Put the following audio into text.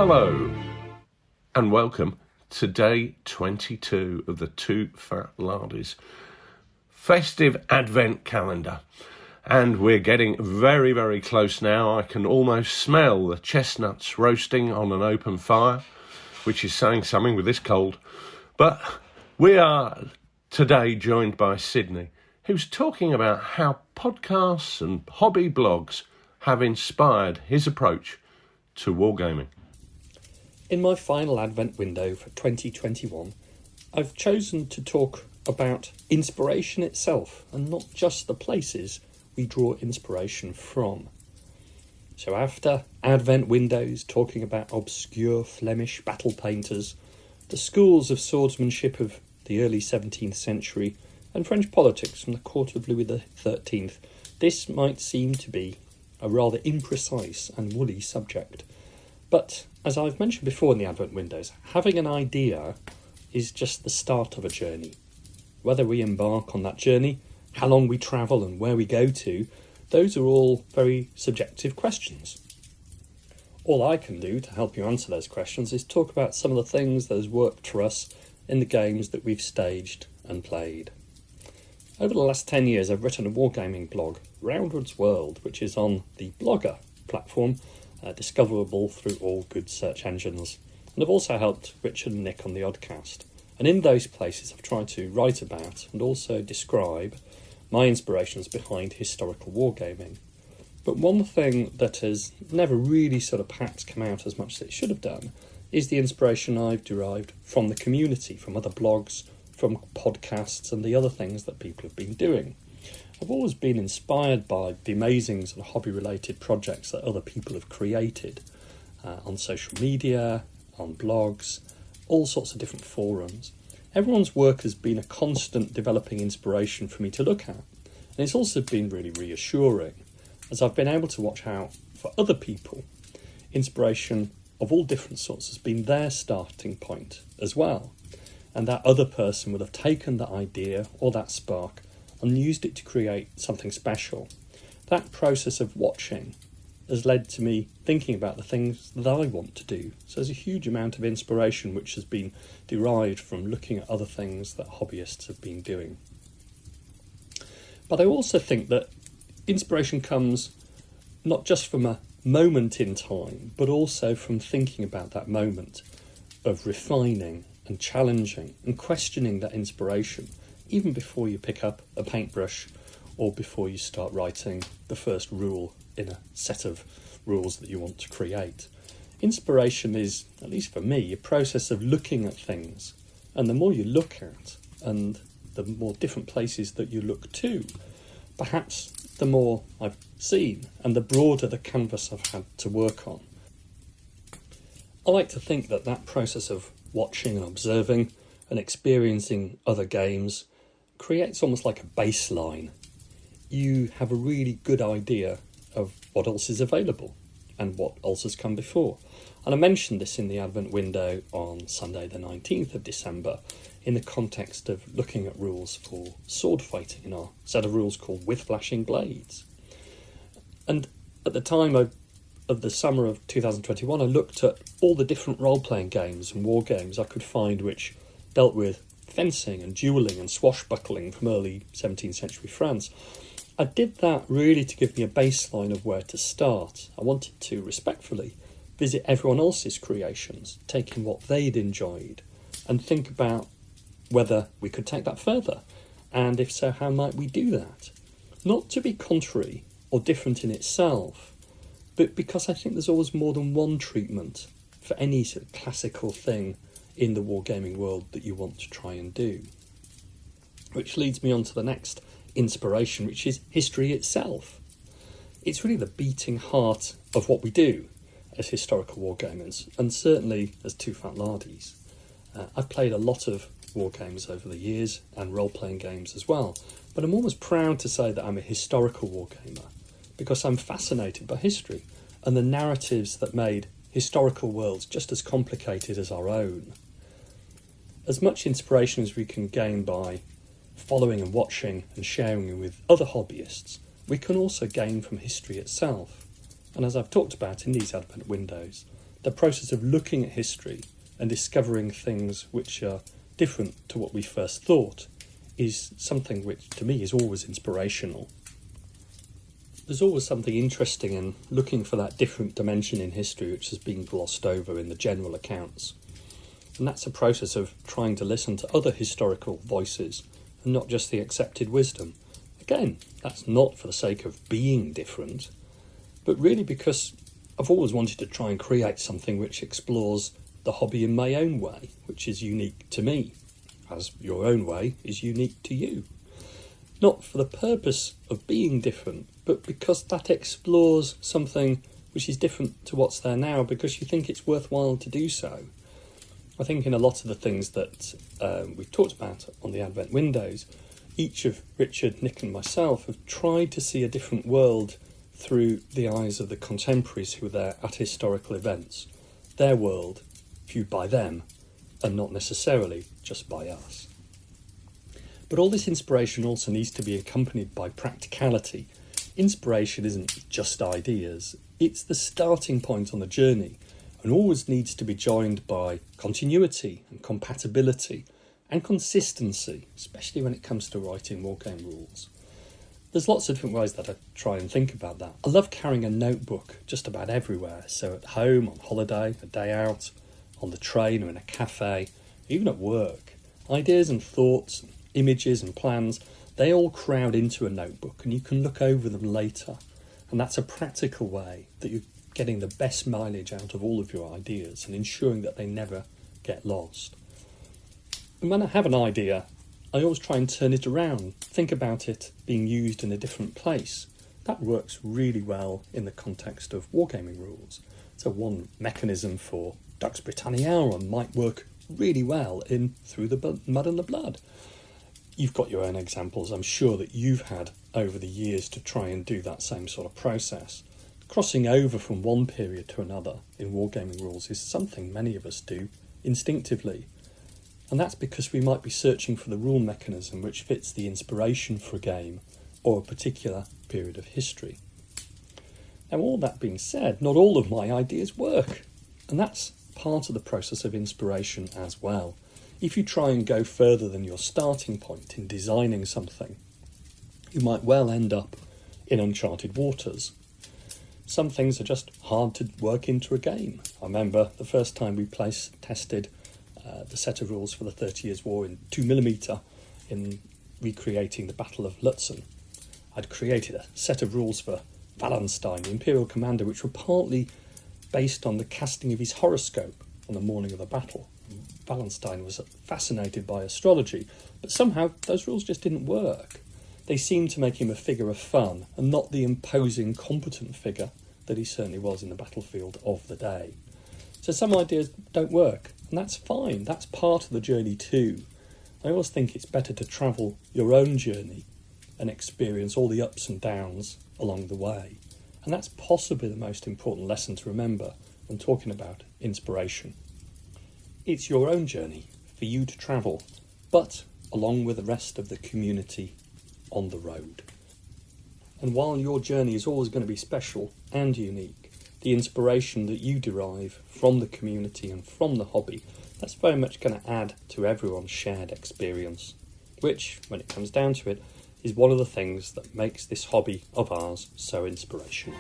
Hello and welcome to day 22 of the TooFatLardies festive advent calendar. And we're getting very, very close now. I can almost smell the chestnuts roasting on an open fire, which is saying something with this cold. But we are today joined by Sidney, who's talking about how podcasts and hobby blogs have inspired his approach to wargaming. In my final Advent window for 2021, I've chosen to talk about inspiration itself and not just the places we draw inspiration from. So after Advent windows talking about obscure Flemish battle painters, the schools of swordsmanship of the early 17th century, and French politics from the court of Louis XIII, this might seem to be a rather imprecise and woolly subject. But, as I've mentioned before in the Advent windows, having an idea is just the start of a journey. Whether we embark on that journey, how long we travel and where we go to, those are all very subjective questions. All I can do to help you answer those questions is talk about some of the things that has worked for us in the games that we've staged and played. Over the last 10 years I've written a wargaming blog, Roundwood's World, which is on the Blogger platform, discoverable through all good search engines. And I've also helped Richard and Nick on the Oddcast. And in those places I've tried to write about and also describe my inspirations behind historical wargaming. But one thing that has never really sort of perhaps come out as much as it should have done is the inspiration I've derived from the community, from other blogs, from podcasts and the other things that people have been doing. I've always been inspired by the amazing sort of hobby-related projects that other people have created on social media, on blogs, all sorts of different forums. Everyone's work has been a constant developing inspiration for me to look at. And it's also been really reassuring, as I've been able to watch how, for other people, inspiration of all different sorts has been their starting point as well. And that other person would have taken that idea or that spark and used it to create something special. That process of watching has led to me thinking about the things that I want to do. So there's a huge amount of inspiration which has been derived from looking at other things that hobbyists have been doing. But I also think that inspiration comes not just from a moment in time, but also from thinking about that moment, of refining and challenging and questioning that inspiration, even before you pick up a paintbrush or before you start writing the first rule in a set of rules that you want to create. Inspiration is, at least for me, a process of looking at things. And the more you look at, and the more different places that you look to, perhaps the more I've seen and the broader the canvas I've had to work on. I like to think that that process of watching and observing and experiencing other games creates almost like a baseline. You have a really good idea of what else is available and what else has come before. And I mentioned this in the Advent window on Sunday the 19th of December in the context of looking at rules for sword fighting in our set of rules called With Flashing Blades. And at the time of the summer of 2021, I looked at all the different role-playing games and war games I could find which dealt with fencing and duelling and swashbuckling from early 17th century France. I did that really to give me a baseline of where to start. I wanted to respectfully visit everyone else's creations, taking what they'd enjoyed, and think about whether we could take that further, and if so, how might we do that? Not to be contrary or different in itself, but because I think there's always more than one treatment for any sort of classical thing in the wargaming world that you want to try and do. Which leads me on to the next inspiration, which is history itself. It's really the beating heart of what we do as historical wargamers, and certainly as TooFatLardies. I've played a lot of wargames over the years, and role-playing games as well, but I'm almost proud to say that I'm a historical wargamer, because I'm fascinated by history and the narratives that made historical worlds just as complicated as our own. As much inspiration as we can gain by following and watching and sharing with other hobbyists, we can also gain from history itself. And as I've talked about in these Advent windows, the process of looking at history and discovering things which are different to what we first thought is something which, to me, is always inspirational. There's always something interesting in looking for that different dimension in history which has been glossed over in the general accounts. And that's a process of trying to listen to other historical voices and not just the accepted wisdom. Again, that's not for the sake of being different, but really because I've always wanted to try and create something which explores the hobby in my own way, which is unique to me, as your own way is unique to you. Not for the purpose of being different, but because that explores something which is different to what's there now, because you think it's worthwhile to do so. I think in a lot of the things that we've talked about on the Advent windows, each of Richard, Nick and myself have tried to see a different world through the eyes of the contemporaries who were there at historical events. Their world viewed by them and not necessarily just by us. But all this inspiration also needs to be accompanied by practicality. Inspiration isn't just ideas, it's the starting point on the journey and always needs to be joined by continuity and compatibility and consistency, especially when it comes to writing wargame rules. There's lots of different ways that I try and think about that. I love carrying a notebook just about everywhere, so at home, on holiday, a day out, on the train or in a cafe, even at work. Ideas and thoughts, and images and plans, they all crowd into a notebook and you can look over them later. And that's a practical way that you're getting the best mileage out of all of your ideas and ensuring that they never get lost. And when I have an idea, I always try and turn it around, think about it being used in a different place. That works really well in the context of wargaming rules. So one mechanism for Dux Britanniarum might work really well in Through the Mud and the Blood. You've got your own examples, I'm sure, that you've had over the years to try and do that same sort of process. Crossing over from one period to another in wargaming rules is something many of us do instinctively. And that's because we might be searching for the rule mechanism which fits the inspiration for a game or a particular period of history. Now, all that being said, not all of my ideas work, and that's part of the process of inspiration as well. If you try and go further than your starting point in designing something, you might well end up in uncharted waters. Some things are just hard to work into a game. I remember the first time we tested the set of rules for the 30 Years' War in 2mm in recreating the Battle of Lutzen. I'd created a set of rules for Wallenstein, the Imperial commander, which were partly based on the casting of his horoscope on the morning of the battle. Wallenstein was fascinated by astrology, but somehow those rules just didn't work. They seemed to make him a figure of fun and not the imposing, competent figure that he certainly was in the battlefield of the day. So some ideas don't work, and that's fine. That's part of the journey too. I always think it's better to travel your own journey and experience all the ups and downs along the way. And that's possibly the most important lesson to remember when talking about inspiration. It's your own journey for you to travel, but along with the rest of the community on the road. And while your journey is always going to be special and unique, the inspiration that you derive from the community and from the hobby, that's very much going to add to everyone's shared experience, which, when it comes down to it, is one of the things that makes this hobby of ours so inspirational.